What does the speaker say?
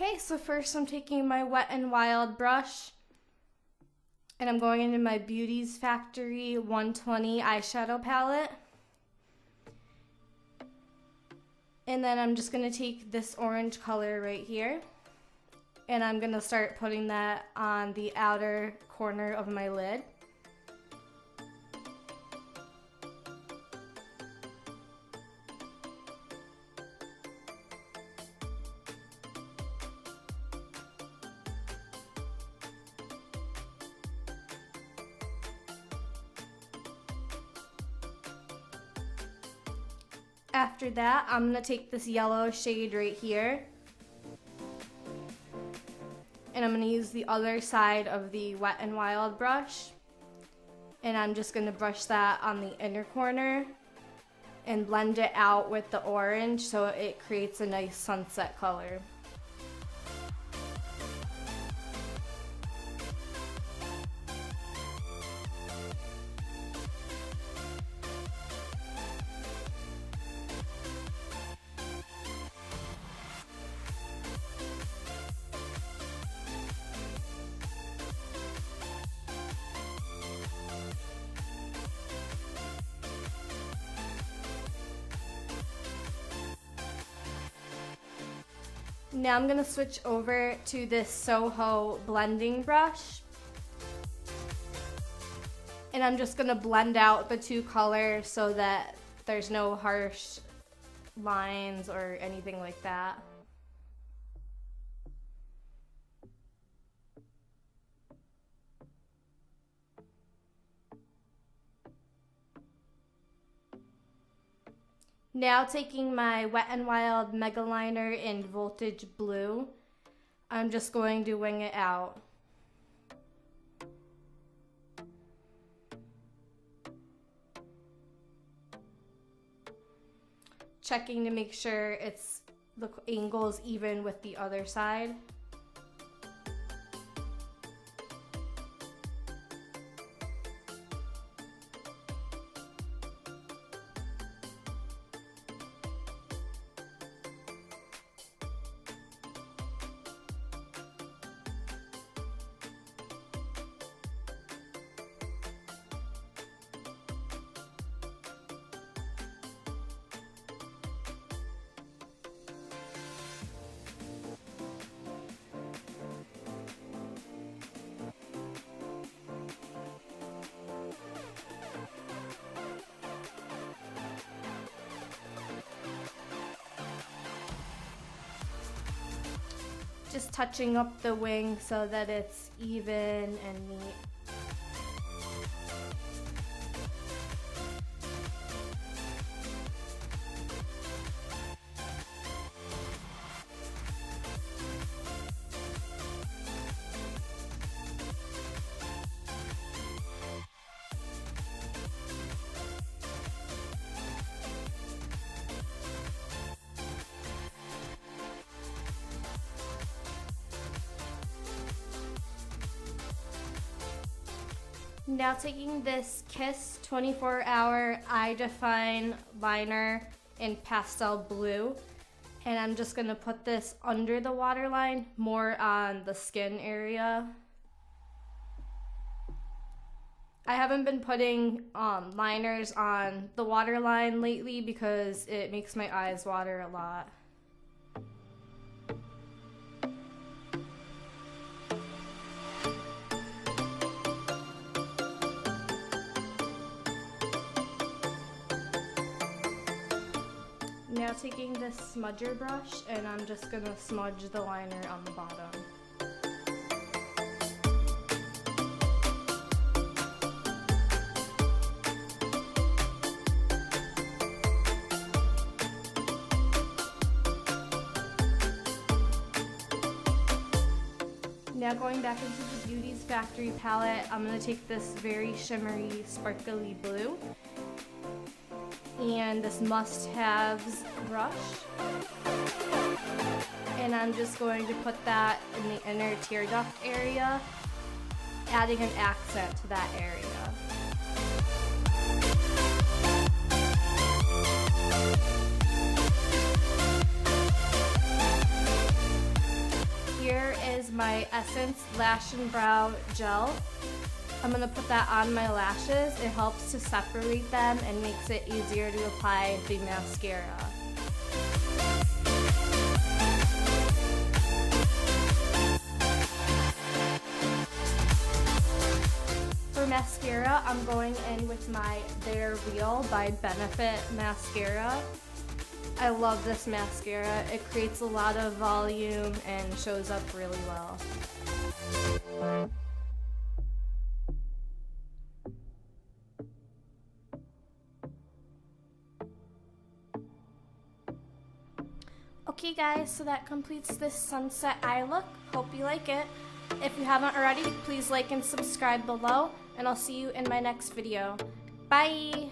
Okay, so first I'm taking my Wet n Wild brush and I'm going into my Beauties Factory 120 eyeshadow palette. And then I'm just going to take this orange color right here and I'm going to start putting that on the outer corner of my lid. After that, I'm going to take this yellow shade right here and I'm going to use the other side of the Wet n Wild brush and I'm just going to brush that on the inner corner and blend it out with the orange so it creates a nice sunset color. Now I'm going to switch over to this Soho blending brush and I'm just going to blend out the two colors so that there's no harsh lines or anything like that. Now taking my Wet n Wild Megaliner in Voltage Blue, I'm just going to wing it out. Checking to make sure the angle is even with the other side. Just touching up the wing so that it's even and neat. Now taking this Kiss 24-hour Eye Define liner in Pastel Blue, and I'm just going to put this under the waterline, more on the skin area. I haven't been putting liners on the waterline lately because it makes my eyes water a lot. Now taking this smudger brush and I'm just going to smudge the liner on the bottom. Now going back into the Beauties Factory palette, I'm going to take this very shimmery, sparkly blue and this must-haves brush, and I'm just going to put that in the inner tear duct area, adding an accent to that area. here is my Essence Lash and Brow Gel. I'm going to put that on my lashes. It helps to separate them and makes it easier to apply the mascara. For mascara, I'm going in with my They're Real by Benefit mascara. I love this mascara. It creates a lot of volume and shows up really well. Okay guys, so that completes this sunset eye look. Hope you like it. If you haven't already, please like and subscribe below, and I'll see you in my next video. Bye!